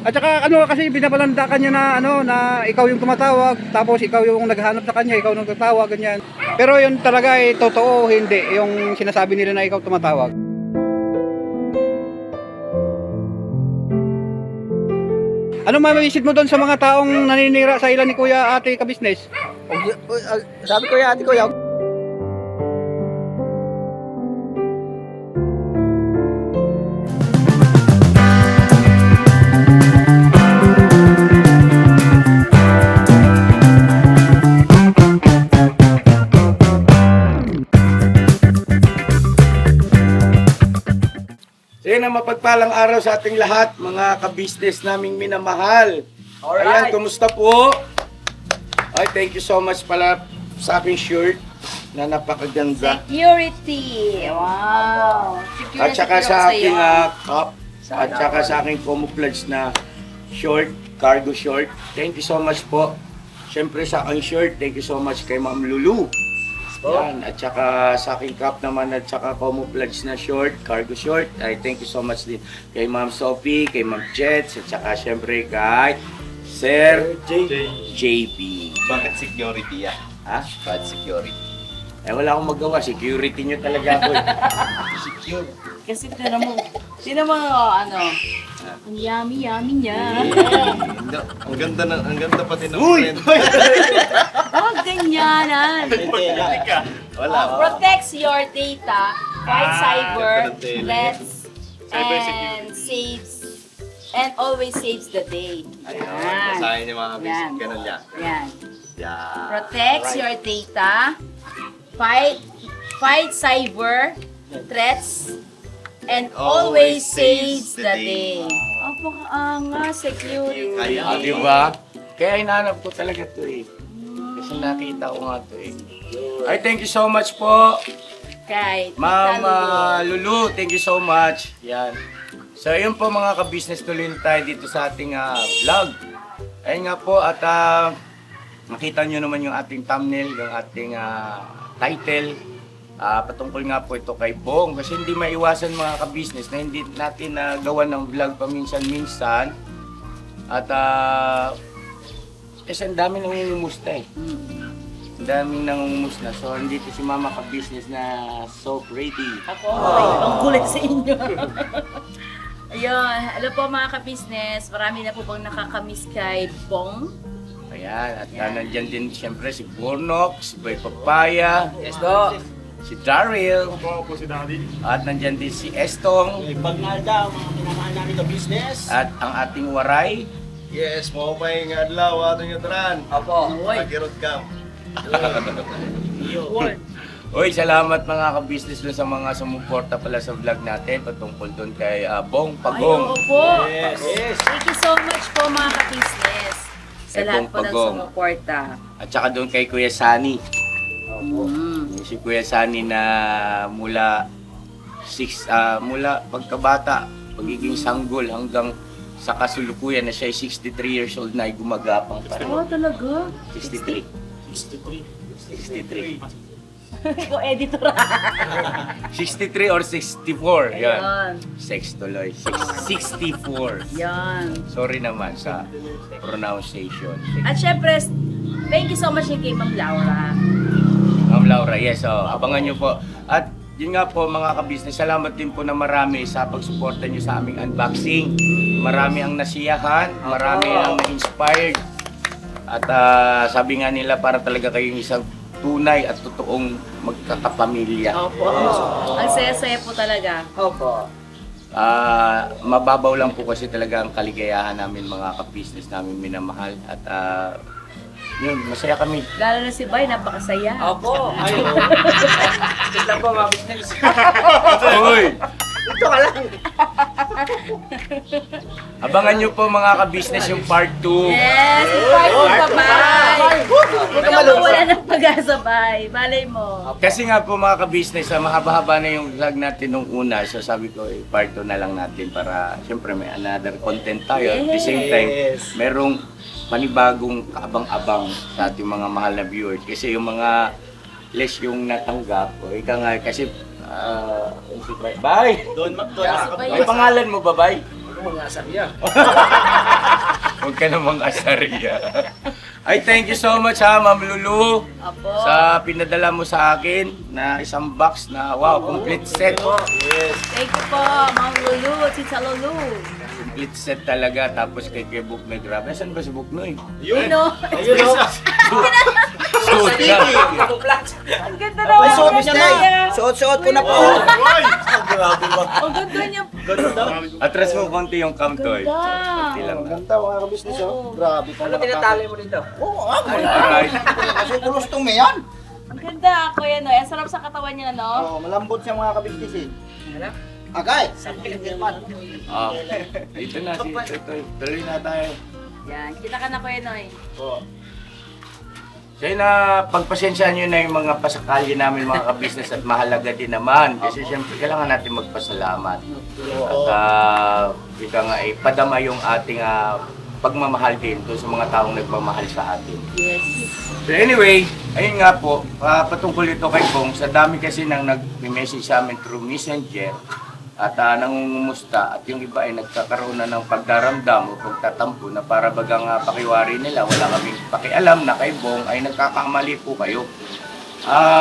At saka ano kasi binabalandakan niya na ano na ikaw yung tumatawag, tapos ikaw yung naghahanap sa kanya, ikaw nang tatawag ganyan. Pero yun talaga ay totoo, hindi yung sinasabi nila na ikaw tumatawag. Anong mamawisit mo doon sa mga taong naninira sa ilan ni Kuya Ate Kabisnes? Sabi ko ya, ate ko ya. So yun ang mapagpalang araw sa ating lahat, mga ka-business naming minamahal. Ayan, kumusta po? Ay, thank you so much pala sa aking shirt na napakaganda. Security! Wow! Security At saka joke sa sa'yo. aking cup, at saka sa aking camouflage na short, cargo short. Thank you so much po. Siyempre sa aking shirt, thank you so much kay Ma'am Lulu. Yan. At saka sa aking cup naman at saka camouflage na short, cargo short. Ay thank you so much din kay Ma'am Sophie, kay Ma'am Jets, at saka siyempre kay Sir JB. Bakit security yan? Ha? Bakit security? Eh wala akong magawa, security nyo talaga ako. Secure. Kasi tinan mo, ano, ang yummy niya. Ang ganda pati ng Uy! friend. Huwag ganyanan. Wala. Protects your data, fight cyber, Tarantela. threats, and saves, and always saves the day. Ayun, basahin niyo mga kabisnes. Yan. Ganun yan. Yan. Yan. Protects your data, fight cyber, threats, and always saves the day. Apakaangas, security. Kaya, Di ba? Kaya hinahanap ko talaga to eh. Kasi nakita ko nga to eh. Ay, thank you so much po. Kay Ma'am Tita Lulu, thank you so much. Yan. So, yun po mga ka-business, tuloy na tayo dito sa ating vlog. Ayun nga po, at nakita nyo naman yung ating thumbnail, yung ating title. Patungkol nga po ito kay Bong. Kasi hindi maiwasan mga ka-business na hindi natin gawa ng vlog paminsan-minsan. At kasi ang dami nangungumusta eh. Ang daming nangungumusta. So, andito si Mama ka-business na so pretty. Ako, ang kulit sa inyo. Ayun, hello po mga ka-business. Marami na po bang nakakamiss kay Bong? Ayan, at nandyan din siyempre si Bornok, si Boy Papaya, si Daryl, at nandyan din si Estong, Pagnalda, mga minamahal namin ka business. at ang ating Waray. yes, mo pa yung adlaw, ato yung taran. Opo. Magirot kam. Uy, salamat mga ka-business dun sa mga sumuporta pala sa vlog natin patungkol dun kay Bong Pagong. Ay, opo. Yes. Thank you so much po mga ka-business. Sa Kay lahat Bong po ng Pagong. sumuporta. At saka dun kay Kuya Sani. Mm. Yung si Kuya Sani na mula pagkabata, pagiging sanggol hanggang sa kasulukuyan na siya ay 63 years old na ay gumagapang pa rin. Oh, talaga? 63. 63. Ikaw, editor. 63 or 64. Yan. Ayun. Sex tuloy. 64. Yan. Sorry naman sa pronunciation. At syempre, thank you so much kay Ma'am Laura. Ma'am Laura, yes. Abangan nyo po. At yun nga po mga ka-business, salamat din po na marami sa pagsuporta nyo sa aming unboxing. Marami ang nasiyahan, marami ang na-inspired. At sabi nga nila para talaga kayong isang tunay at totoong magkakapamilya. Opo. Ang saya-saya po talaga. Opo. Mababaw lang po kasi talaga ang kaligayahan namin mga ka-business namin minamahal. At yun, masaya kami. Lalo na si Bay, napakasaya. Opo. Ayun. Ito lang po mga business. Uy! Ito ka lang. Abangan nyo po mga ka-business yung part 2. Yes, invite mo pa, Bay. Huwag Huwag ka kang malungkot. mawala ng pag-asa, Bay. Malay mo. Kasi nga po mga ka-business, mahaba-haba na yung vlog natin nung una. So sabi ko, part 2 na lang natin para siyempre may another content tayo. At the same time, Yes. merong panibagong kaabang-abang sa ating mga mahal na viewers. Kasi yung mga less yung natanggap, o ika nga kasi Bay! Doon May pangalan mo ba, Bay? Ano nga sabi niya? Huwag ka namang asarya. Ay, thank you so much ha, Ma'am Lulu. Apo. Sa pinadala mo sa akin na isang box na wow, complete set. Thank you po, Ma'am Lulu, Tita Lulu. Complete set talaga. Tapos kay Buknoy, grabe. Saan ba si Buknoy? Yun o. Suot na. Ang ganda naman. Suot-suot ko na po. Grabe ba? Ang ganda niya. Atras mo konti yung kamtoy. Ganda. Konti lang. Ganda mga kabisnes oh. Grabe pa. Ano tinatali mo dito? Alright. Kasi kulustong na yan. Ang ganda, Kuya Noy. Ang sarap sa katawan niya, no? Oh, malambot siya mga kabisnes eh. Ano? Agay! Ah, dito na si Totoy. Tuloy na tayo. Yan. Kita ka na, Kuya Noy. Oh. Kaya na pagpasensya nyo na yung mga pasakali namin mga kabisnes at mahalaga din naman. Kasi siyempre kailangan natin magpasalamat. At ika nga padama yung ating pagmamahal din doon sa mga taong nagmamahal sa atin. Yes. So anyway, ayun nga po, patungkol ito kay Bong, sa dami kasi nang nag-message sa amin through Messenger at nangungumusta at yung iba ay nagkakaroon na ng pagdaramdam o pagtatampo na para bagang pakiwari nila, wala kaming pakialam na kay Bong ay nagkakamali po kayo.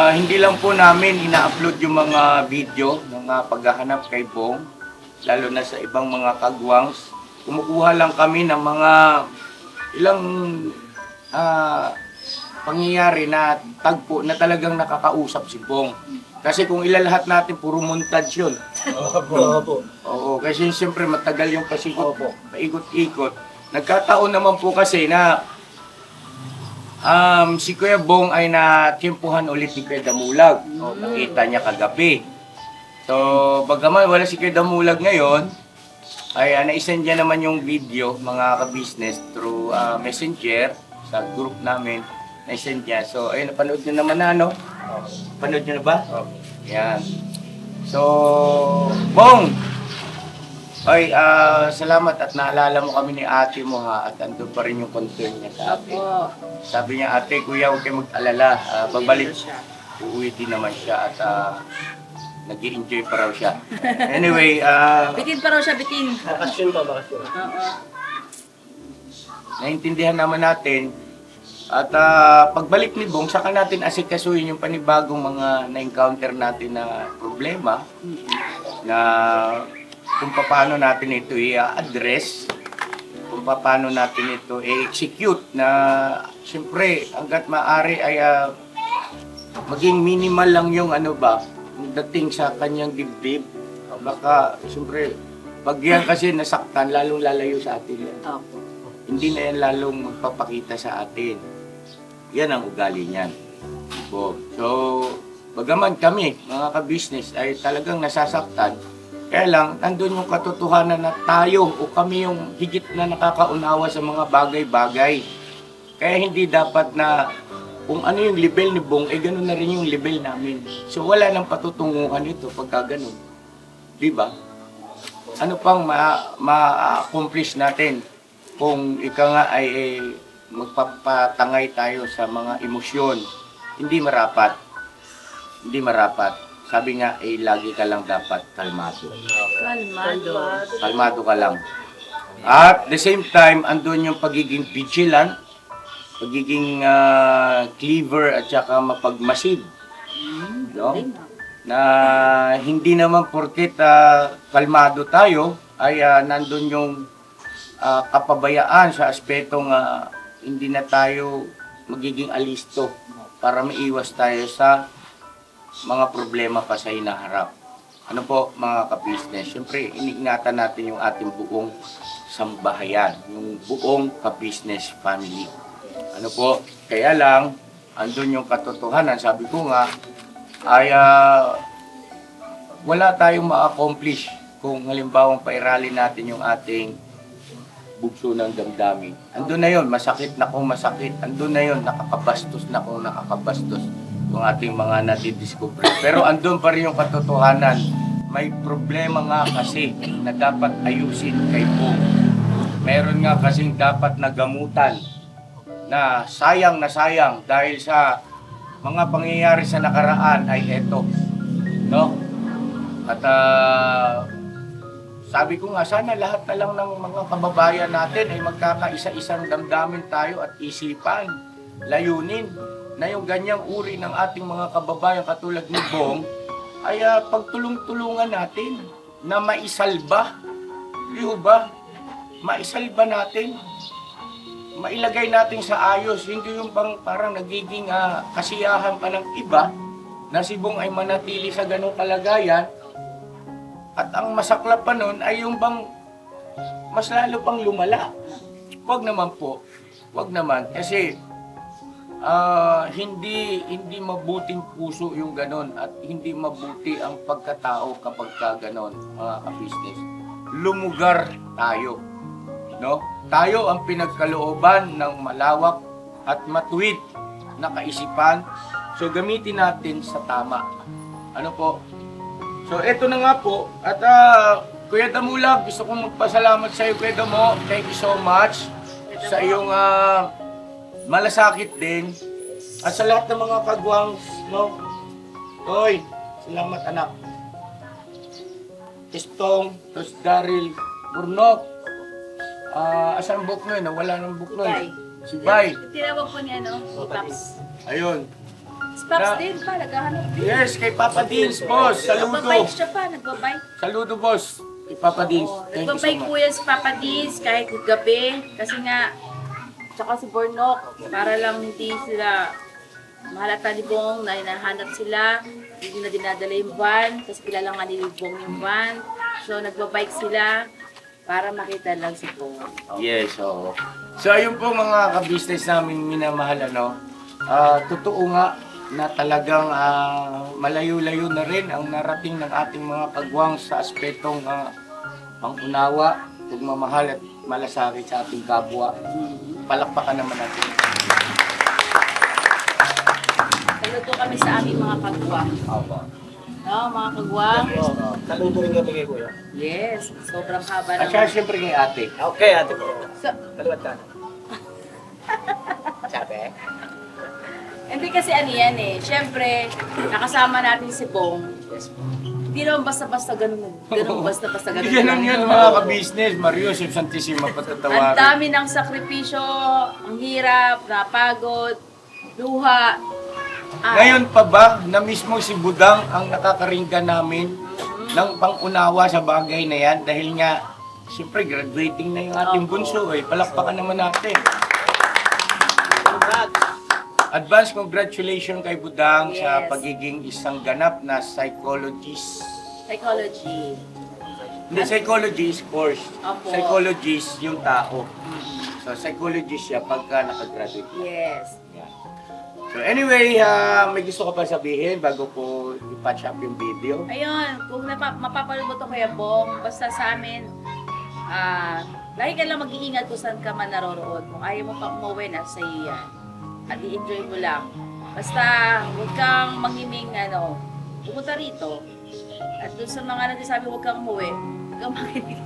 Hindi lang po namin ina-upload yung mga video ng paghahanap kay Bong, lalo na sa ibang mga kagwangs. Kumukuha lang kami ng mga ilang pangyayari na tagpo na talagang nakakausap si Bong. Kasi kung ilalahat natin, puro montage yun. Opo. Oo, kasi siyempre matagal yung pasikot, paikot-ikot. Nagkataon naman po kasi na si Kuya Bong ay natiyempuhan ulit ni Kuya Damulag. Nakita niya kagabi. So, bagaman wala si Kuya Damulag ngayon, ay naisend niya naman yung video, mga ka-business, through Messenger, sa group namin, naisend niya. So, ayun, napanood niyo naman na, no? Panood niyo na ba? Yan. So, Bong! Ay, salamat at naalala mo kami ni ate mo ha, at andun pa rin yung concern niya sa atin. Opo. Sabi niya, ate, kuya, huwag kayo mag-alala. Babalik. Uuwi din naman siya at nag-i-enjoy pa raw siya. Anyway, Bitin pa raw siya, bitin. Bakasyon ba? Bakasyon. Oo. naintindihan naman natin. At pagbalik ni Bong, saka natin asikasuhin yung panibagong mga na-encounter natin na problema na kung paano natin ito i-address, kung paano natin ito i-execute na siyempre hanggat maaari ay maging minimal lang yung yung dating sa kanyang dibdib. Baka siyempre pag yan kasi nasaktan, lalong lalayo sa atin yan. Opo. Hindi na yan lalong magpapakita sa atin. Yan ang ugali niyan. So, bagaman kami, mga ka-business, ay talagang nasasaktan, kaya lang, nandun yung katotohanan na tayo o kami yung higit na nakakaunawa sa mga bagay-bagay. Kaya hindi dapat na kung ano yung level ni Bong, ganun na rin yung level namin. So, wala nang patutunguhan ito pagka ganun. Di ba? Ano pang ma-accomplish natin kung ika nga ay magpapatangay tayo sa mga emosyon? Hindi marapat. Hindi marapat. Sabi nga, lagi ka lang dapat kalmado. Kalmado. Kalmado ka lang. At the same time, andun yung pagiging vigilant, pagiging clever at saka mapagmasid. No? Na hindi naman porket kalmado tayo, ay nandun yung kapabayaan sa aspetong hindi na tayo magiging alisto para maiwas tayo sa mga problema pa sa hinaharap. Ano po mga ka-business? Siyempre, iniingatan natin yung ating buong sambahayan, yung buong ka-business family. Ano po? Kaya lang, andun yung katotohanan, sabi ko nga, ay wala tayong ma-accomplish kung halimbawang pairali natin yung ating bugso ng damdamin. Andun na yun, masakit na kung masakit. Andun na yun, nakakabastos na kung nakakabastos yung ating mga nadidiscover. Pero andun pa rin yung katotohanan. May problema nga kasi na dapat ayusin kay Bong. Meron nga kasing dapat na gamutan na sayang dahil sa mga pangyayari sa nakaraan ay eto. No? At sabi ko nga, sana lahat na lang ng mga kababayan natin ay magkakaisa-isang damdamin tayo at isipan, layunin, na yung ganyang uri ng ating mga kababayan katulad ni Bong, ay pagtulong-tulungan natin na maisalba. Di ba? Maisalba natin. Mailagay natin sa ayos. Hindi yung parang nagiging kasiyahan pa ng iba na si Bong ay manatili sa ganong kalagayan. At ang masaklap pa nun ay yung mas lalo pang lumala. Huwag naman po. Huwag naman. Kasi hindi mabuting puso yung ganon at hindi mabuti ang pagkatao kapag ganon, mga ka-business. Lumugar tayo. No? Tayo ang pinagkalooban ng malawak at matuwid na kaisipan. So gamitin natin sa tama. Ano po? So eto na nga po. At Kuya Damulag, gusto kong magpasalamat sa iyo, Kuya Damo. Thank you so much sa iyong malasakit din. At sa lahat ng mga kagwangs, no? Hoy, salamat anak. Tistong, tos Daryl, Burnok. Asan Buknoy? Nawala ng Buknoy. Si Bay. Tinawag po niya, no? Si Paps. Ayun. Si Paps din pa, naghahanap din. Yes, kay Papa Dins, boss. Saludo. Nagbabike siya pa, nagbabike. Saludo, boss. Kay Papa Dins. Oo, Thank you so nagbabike po much. yan si Papa Diz kahit gabi. Kasi nga, tsaka si Bornok, para lang hindi sila mahalata ni Bong na hinahanap sila. Hindi na dinadala yung van, kasi kilala nga ni Bong yung van. So, nagbabike sila para makita lang si Bong. Yes, oo. So, ayun po mga ka-business namin minamahal, ano. Totoo nga na talagang malayo-layo na rin ang narating ng ating mga kagwang sa aspetong pangunawa, pagmamahal at malasakit sa ating kapwa. Palakpakan naman natin. Saludo kami sa aming mga kagwang. Opo. No, mga kagwang? Saludo rin kami kay Kuya. Yes, sobrang haba At ng... saka siyempre kay ate. Okay, ate po. So, Kaliwat ka. Sabi? hindi kasi ano yan eh. Siyempre, nakasama natin si Bong. Hindi naman basta-basta ganun. Ganun basta-basta ganun. Hindi ganun yan mga ka-business. Mario, Sip Santissima Ang patatawarin. dami ng sakripisyo, ang hirap, napagod, luha. Ngayon pa ba na mismo si Budang ang nakakaringgan namin ng pangunawa sa bagay na yan? Dahil nga, siyempre graduating na yung ating bunso eh. Palakpakan naman natin. Advance congratulations kay Budang sa Yes. pagiging isang ganap na psychologist. Psychology. Hindi, psychology is course. Opo. Psychologist yung tao. So, psychologist siya pagka nakagraduate. Yes. Yan. So anyway, may gusto ko pa sabihin bago ko i-patch up yung video. Ayun, kung mapapanood mo to Kuya Bong, basta sa amin, lagi ka lang mag-iingat kung saan ka man naroroon. Kung ayaw mo pa umuwi, nasa iyo yan. At i-enjoy mo lang. Basta, huwag kang mangiming, pumunta rito. At doon sa mga nagsasabi, huwag kang umuwi, huwag kang makinig.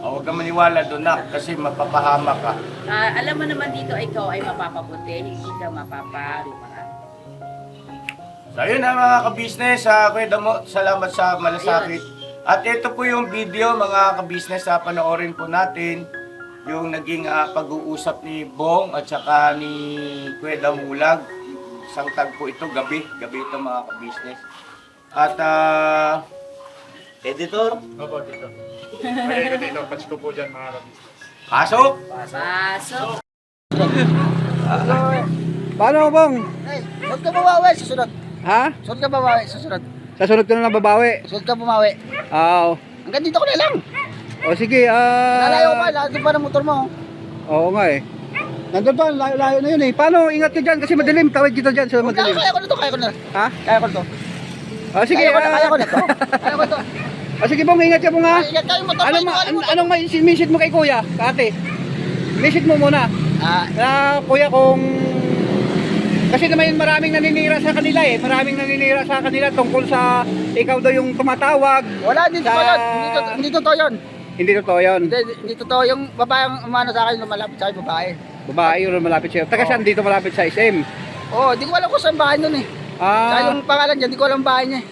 Huwag kang maniwala doon na kasi mapapahama ka. Alam mo naman dito, ikaw ay mapapabuti, hindi ka mapaparumahan. So ayun na mga ka-business, Kuya Damo, salamat sa malasakit. At ito po yung video mga ka-business, panoorin po natin yung naging pag-uusap ni Bong at saka ni Kuya Damulag. Isang tagpo ito, gabi ito mga ka-business. At Editor? Opo, dito. Kaya ko dito, patch ko po dyan mga kabisnes. pasok! Pasok! Paano, Bong? Hey, susunod ka bumawi, susunod. Ha? Susunod ka bumawi, susunod. Sa sunod ka na lang babawi? Susunod ka bumawi. Oo. Hanggang dito ko na lang. O sige, Nalayo ko pa, lahat pa ng motor mo. Oo nga eh. Nandun pa, layo-layo na yun eh. Paano? Ingat ka dyan kasi madilim. Tawid kita dyan sa madilim. Kaya ko na to, kaya ko na. Ha? Kaya ko na to. O sige, Kaya ko na to. Kaya ko na to. O sige, Bong, ingat ka po nga. Ingat kayo, motor Anong, mo. anong message mo kay kuya, ate? Message mo muna. Na kuya kung... Kasi naman maraming naninira sa kanila eh. Maraming naninira sa kanila tungkol sa ikaw daw yung tumatawag. Wala, dito Sa- to yun. Hindi totoo yun. Hindi totoo yun. Hindi totoo. Yung babae ang umano sa akin, lumalapit sa akin, babae. Babae yun malapit sa'yo. Taga saan dito malapit sa SM? Oo, di ko alam kung saan bahay nun eh. Kaya Ah, yung pangalan dyan, di ko alam bahay niya eh.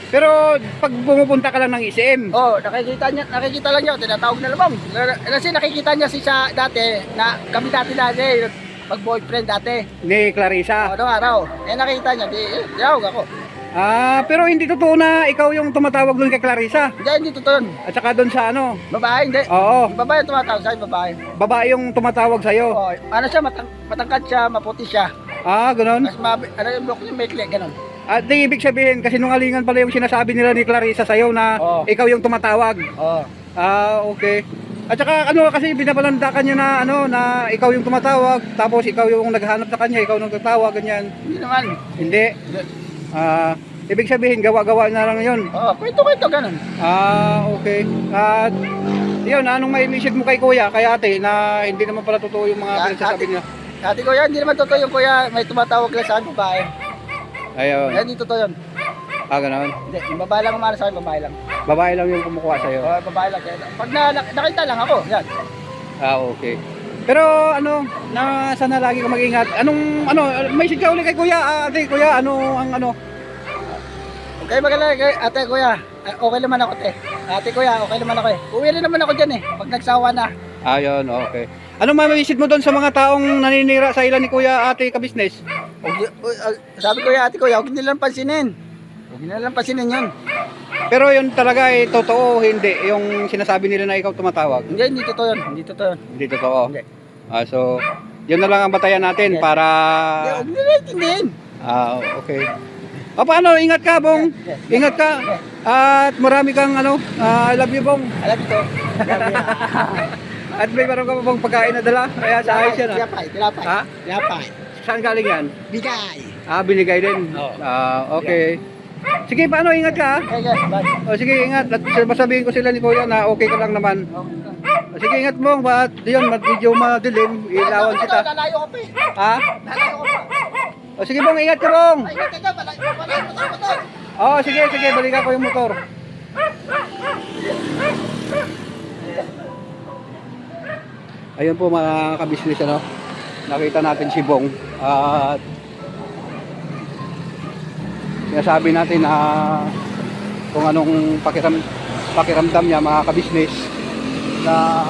Pero pag pumupunta ka lang ng ICM, Oh, nakikita lang niya, tinatawag na lamang. Kasi nakikita niya siya dati, na kami dati, mag-boyfriend dati. ni Clarissa. Ano araw, nakita niya, tinawag ako. Pero hindi totoo na ikaw yung tumatawag doon kay Clarissa. Hindi totoo yun. At saka doon sa ano, Babae, hindi. oo, Babae ang tumatawag sa'yo, babae. babae yung tumatawag sa'yo. Oh, ano siya, matangkad siya, maputi siya. Ganun. Mas ano yung buhok niya, maikli, ganun. At di ibig sabihin, kasi nungalingan pala yung sinasabi nila ni Clarissa sa'yo na Oo. ikaw yung tumatawag. Oh. Okay. At saka ano kasi binabalandakan niya na ano na ikaw yung tumatawag, tapos ikaw yung naghahanap sa kanya, ikaw nang tatawag ganyan. Hindi naman. Hindi. Ibig sabihin gawa-gawa na lang 'yon. Oh, kwento, ganun. Okay. At yun, anong may message mo kay kuya, kay ate na hindi naman pala totoo yung mga pinagsasabi niya? Ate kuya, hindi naman totoo yung kuya, may tumatawag lang sa akin, babae. Ayun. Hindi totoo yun. Ganoon. Hindi, yung babae lang umano sa akin, babae lang. Babae lang yung kumukuha sa'yo. Oh, babae lang. Kaya, pag nakita lang ako, yan. Okay. Pero ano, na sana lagi ka mag-ingat. Message ka ulit kay kuya, ate, kuya, ano ang ano? Okay, maganda, ate kuya, okay naman ako, te. Ate kuya, okay naman ako eh. Uwi rin naman ako dyan eh, pag nagsawa na. Ayun, okay. Ano mamayisit mo doon sa mga taong naninira sa ilan ni kuya, ate, ka-business? Sabi ko ate kuya, huwag nilang pansinin. Huwag nilang pansinin yun. Pero yun talaga ay totoo, hindi. Yung sinasabi nila na ikaw tumatawag. Hindi totoo yun. Hindi totoo yun. Hindi totoo. Hindi. So, yun na lang ang batayan natin para... Huwag nilang intindihin. Okay. Paano? Ingat ka, Bong. Ingat ka. At marami kang I love you, Bong. Alam ito. At may meron ka pa bang pagkain na dala? Kaya sa ayos yan, ha? Tinapay. Ha? Tinapay. Saan galing yan? Bigay. Binigay din. Okay. Sige, paano? Ingat ka, ha? Okay, guys, bye. Sige, ingat. At masabihin ko sila ni Kuya na okay ka lang naman. Sige, ingat mo. Ba't yun, medyo madilim. Ilawan kita. Lalayo ka pa eh. Ha? Lalayo ka pa. Sige, Bong. Ingat ka, Bong. Ay, ingat ka, malayo motor. Sige. Balikan ko yung motor. Ayun po mga kabisnes, nakita natin si Bong at sinasabi natin na kung anong pakiramdam niya mga kabisnes na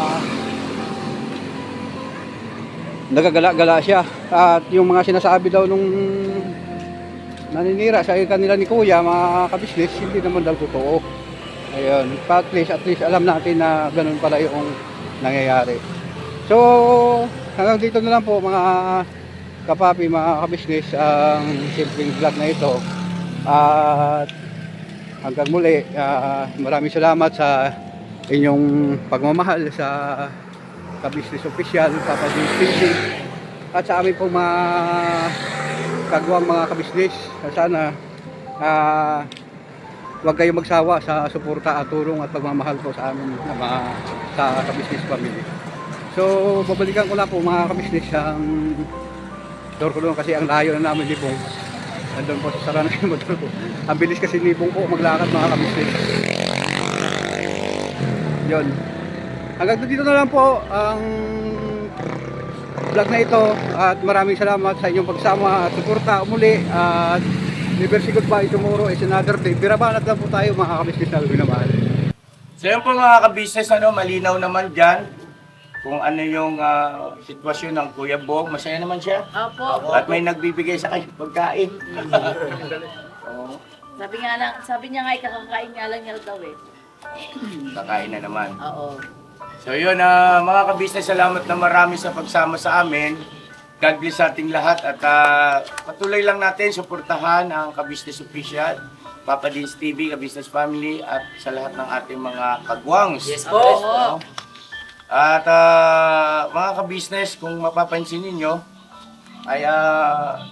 nagagala-gala siya at yung mga sinasabi daw nung naninira sa kanila ni kuya mga kabisnes hindi naman daw totoo. Ayun, at least alam natin na ganun pala yung nangyayari. So, hanggang dito na lang po mga kapapi, mga kabisnes, ang simpleng vlog na ito. At hanggang muli, maraming salamat sa inyong pagmamahal sa Kabisnes Official, Papa James TV, at sa aming pong mga kagawang mga kabisnes. Sana huwag kayong magsawa sa suporta at tulong at pagmamahal po sa amin sa Kabisnes Family. So, babalikan ko na po mga kabisnes ang door ko doon kasi ang layo na namin ni Bong. Nandun po sa sarana yung motor ko. Ang bilis kasi ni Bong po maglakad mga kabisnes. Yun. Hanggang dito na lang po ang vlog na ito at maraming salamat sa inyong pagsama at suporta muli at never say goodbye, tomorrow is another day. Birabanat lang po tayo mga kabisnes na binamahal. So yun po mga kabisnes, malinaw naman dyan kung ano yung sitwasyon ng Kuya Bong. Masaya naman siya. Opo. At may nagbibigay sa kanya pagkain. Oo, Sabi niya nga, kakakain nga lang niya daw eh. kakain na naman. Oo. So yun, mga kabisnes, salamat na marami sa pagsama sa amin. God bless sa ating lahat at patuloy lang natin suportahan ang Kabisnes Official, Papa Dins TV, Kabisnes Family at sa lahat ng ating mga kagwangs. Yes po. Oo. At mga kabisnes, kung mapapansin ninyo, ay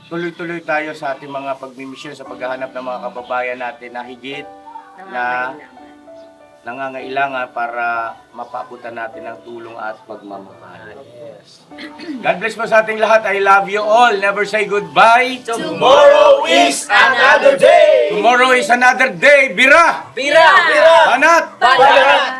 tuloy-tuloy tayo sa ating mga pagmimisyon sa paghahanap ng mga kababayan natin na higit na nangangailangan para mapaabutan natin ng tulong at pagmamahal. God bless po sa ating lahat. I love you all. Never say goodbye. Tomorrow is another day. Tomorrow is another day. Bira! Pira! Banat! Banat!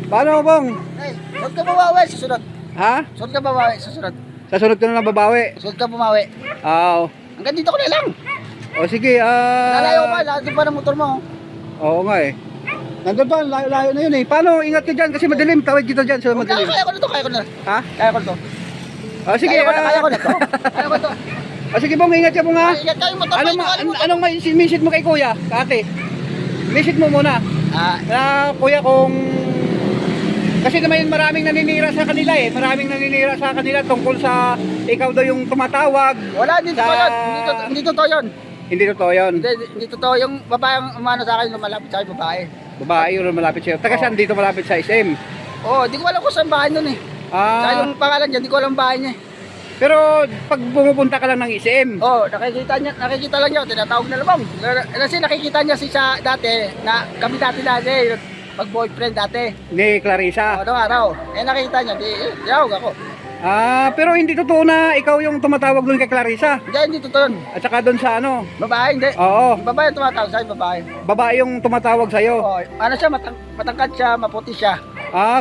Paano Bong? Hey, sunod ka babawi, susunod. Ha? Sunod ka babawi, susunod. Kasunod ka na lang babawi. Sunod ka bumawi. Oo. Hanggang dito ko na lang. O sige, Lalayo pa, lahat pa ng motor mo. Oo nga eh. Nandun pa, layo na yun eh. Paano? Ingat ka dyan kasi madilim. Tawid kita dyan sa madilim. Kaya ko na to, kaya ko na. Ha? Kaya ko na to. O sige, Kaya ko na to. Kaya ko na to. O sige bong, ingat ka bong ha. Ingat kayo motor. Anong message mo kay kuya, ate? Message mo muna. Na kuya kung kasi naman maraming naninira sa kanila eh. Maraming naninira sa kanila tungkol sa ikaw daw yung tumatawag. Wala, hindi Sa- totoo yun. Hindi totoo yun. Hindi totoo yun. Hindi totoo. Yung babae ang umano sa akin, lumalapit sa akin, babae. Babae yun malapit sa'yo. Taga saan dito malapit sa SM? Oo, di ko alam kung saan bahay nun eh. Sa yung pangalan niya, di ko alam bahay niya eh. Pero pag pumupunta ka lang ng SM, Oo, nakikita lang niya, tinatawag na labang. Kasi nakikita niya siya dati, na kami dati mag-boyfriend dati. ni Clarissa. Noong araw. Nakita niya, tiyawag ako. Pero hindi totoo na ikaw yung tumatawag doon kay Clarissa. Hindi totoo yun. At saka doon sa ano, Babae, hindi. oo, Babae ang tumatawag sa akin, babae. babae yung tumatawag sa'yo. Oo, ano siya, matangkad siya, maputi siya.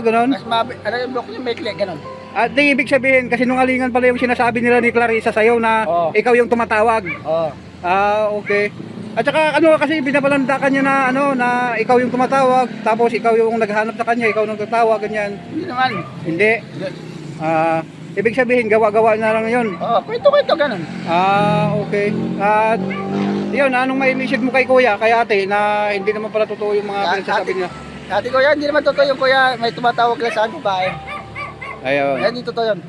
Ganun. Mas ano yung block niya, maikli, ganun. At di ibig sabihin, kasi nungalingan pala yung sinasabi nila ni Clarissa sa'yo na Oo. ikaw yung tumatawag. Oo. Okay. At saka ano kasi binabalandakan niya na ano na ikaw yung tumatawag, tapos ikaw yung naghahanap sa kanya, ikaw nang tatawag ganyan. Hindi naman. Hindi. Ibig sabihin gawa-gawa na lang 'yon. Oo, kwento, ganun. Okay. At yun, anong may message mo kay kuya, kay ate na hindi naman pala totoo yung mga pinagsasabi niya? Ate ko yan, hindi naman totoo yung kuya, may tumatawag lang sa akin, babae. Ayun. Yan, hindi totoo yun.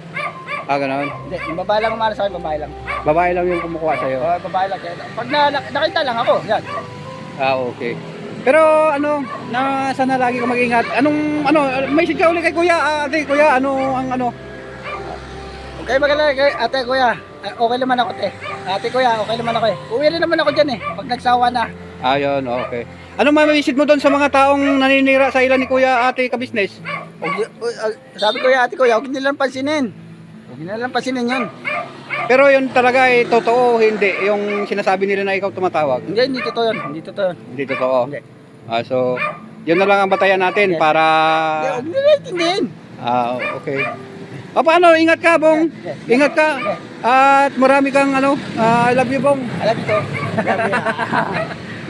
Ganoon. Hindi, yung babae lang umano sa akin, babae lang. Babae lang yung kumukuha sa'yo. Oo, babae lang. Kaya, pag nakita lang ako, yan. Okay. Pero ano, sana lagi ka mag-ingat. May message ka ulit kay kuya, ate, kuya, Okay, maganda kay ate, kuya. Okay naman ako, te. Ate, kuya, okay naman ako eh. Uwi rin naman ako dyan eh, pag nagsawa na. Ayun, okay. Ano message mo doon sa mga taong naninira sa ilan ni kuya, ate, ka-business? Sabi ko ate, kuya, huwag nilang pansinin. Huwag nilang pansinin yun. Pero yun talaga ay totoo, hindi. Yung sinasabi nila na ikaw tumatawag. Hindi totoo yun. Hindi totoo yun. Hindi totoo. Hindi. So, yun na lang ang batayan natin para... Huwag nilang intindihin. Okay. Paano? Ingat ka, Bong. Ingat ka. At marami kang I love you, Bong. Alam ito.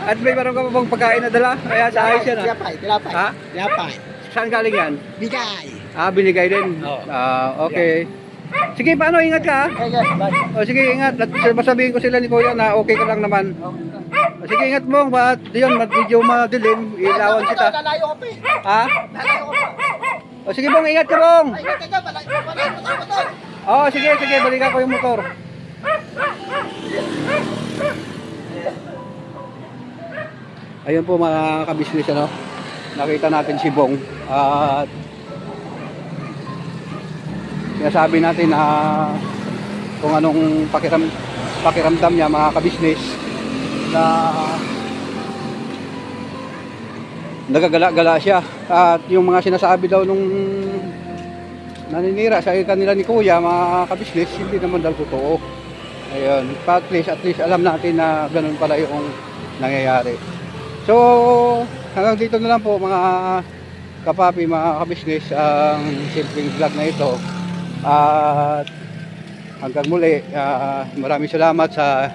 At may meron ka pa bang pagkain na dala? Kaya sa ayos yan, ha? Tilapay. Ha? Tilapay. Saan galing yan? Bigay. Binigay din? Oo. Okay. Sige, paano? Ingat ka, ha? Okay, bye. Sige, ingat. At masabihin ko sila ni Kuya na okay ka lang naman. Sige, ingat mo. At yun, medyo madilim. Ilawan kita. Lalayo ka pa eh. Ha? Lalayo ka pa. Sige, Bong. Ingat ka, Bong. Ay, ingat ka, malayo mo to. Sige. Balikan ko yung motor. Ayun po mga kabisnes, nakita natin si Bong at sinasabi natin na kung anong pakiramdam niya mga kabisnes na nagagala-gala siya at yung mga sinasabi daw nung naninira sa kanila ni Kuya mga kabisnes hindi naman daw totoo. Ayun, at least alam natin na ganun pala yung nangyayari. So, hanggang dito na lang po mga kapapi, mga kabisnes ang simpleng vlog na ito. At hanggang muli, maraming salamat sa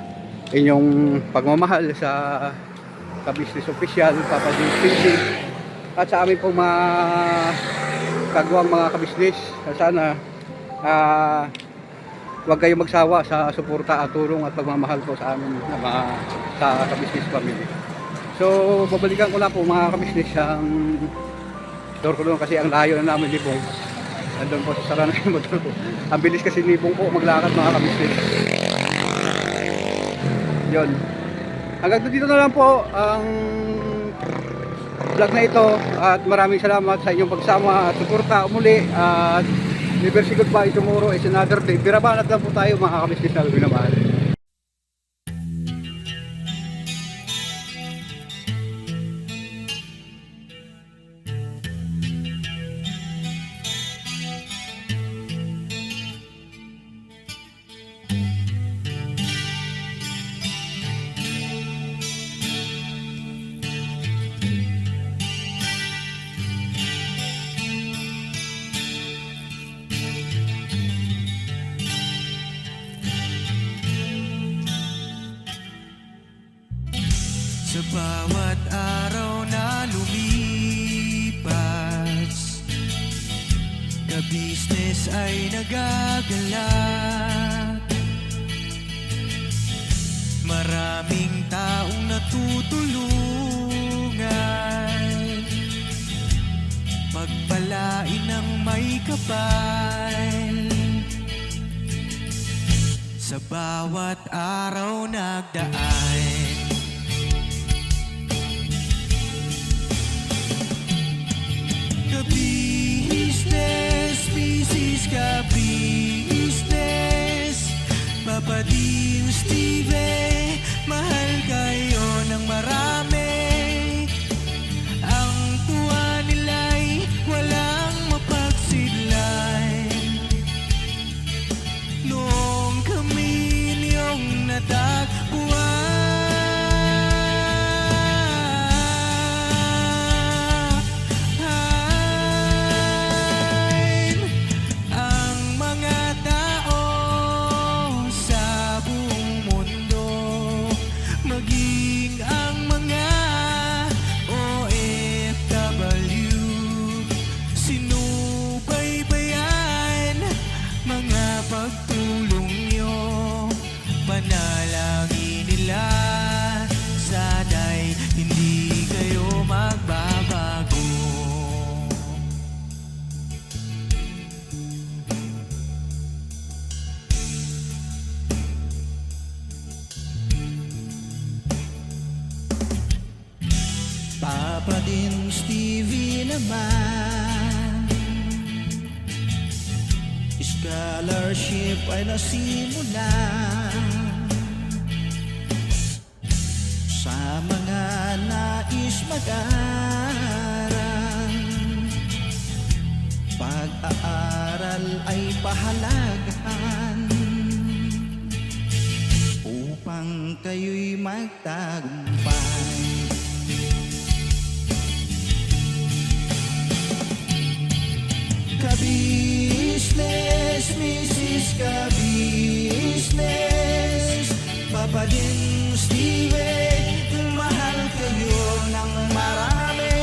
inyong pagmamahal sa Kabisnes Official, Papa James Fishing, at sa amin pong mga kagawang mga kabisnes. Sana huwag kayong magsawa sa suporta at tulong at pagmamahal po sa amin sa Kabisnes Family. So, babalikan ko na po mga kabisnes ang door ko doon kasi ang layo na namin ni Bong. Nandun po sa sarana yung motor ko. Ang bilis kasi ni Bong po maglakad mga kabisnes. Yun. Hanggang dito na lang po ang vlog na ito at maraming salamat sa inyong pagsama at suporta muli at never say goodbye, tomorrow is another day. Birabanat lang po tayo mga kabisnes na minamahal. business ay nagagalak. Maraming taong natutulungan, pagpalain ng may kapal. Sa bawat araw nagdaan, ka-business, business ka-business, Papa Dean, Steve, mahal kayo ng marami. Ang tuwa nila'y walang mapagsidlan. Noong kami niyong natagpuan, ang mga tao sa buong mundo, maging ang mga OFW, sinubaybayan mga pagtulong nyo, panalangin nila, sana'y hindi kayo magbabago. Papa din Stevie naman, scholarship ay nasimula sa mga nais mag-aral. Pag-aaral ay pahalagahan upang kayo'y magtagumpay. Ka-business, Mrs. Ka-business, Papa din Steve, mahal kayo ng marami.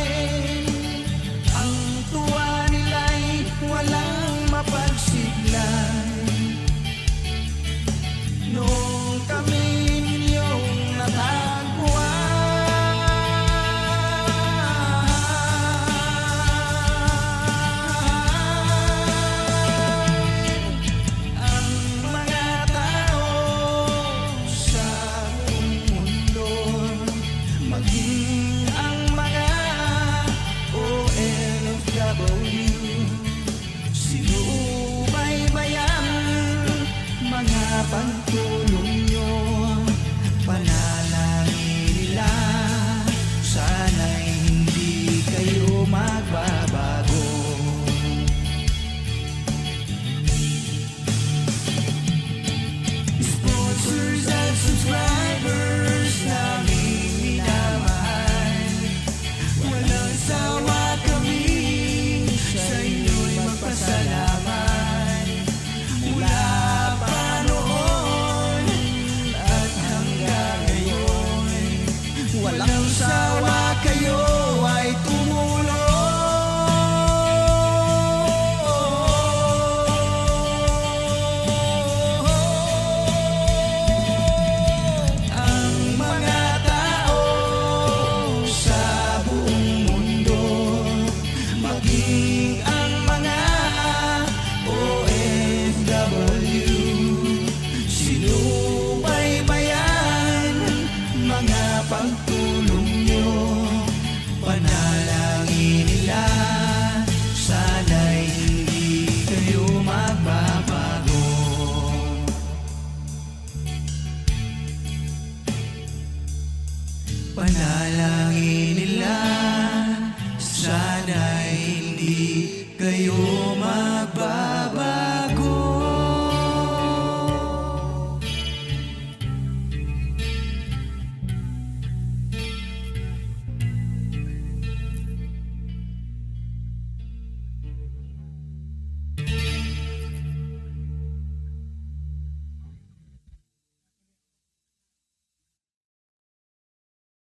Ang tuwa nila'y walang mapagsiglan. Noong kami ninyong natagpuan, pagtulong nyo, panalangin nila, sana'y hindi kayo magbabago. Sponsors at subscribers naming minamahal, walang sawa kami sa inyo'y magpasalamat. Mula pa noon at hanggang ngayon, walang sawa kayo ay tumulong. Ang mga tao sa buong mundo, maging ang mga OFW, sinubaybayan mga pagtulong nyo, panalangin nila, sana'y hindi kayo magbabago. Panalangin nila, sana'y hindi kayo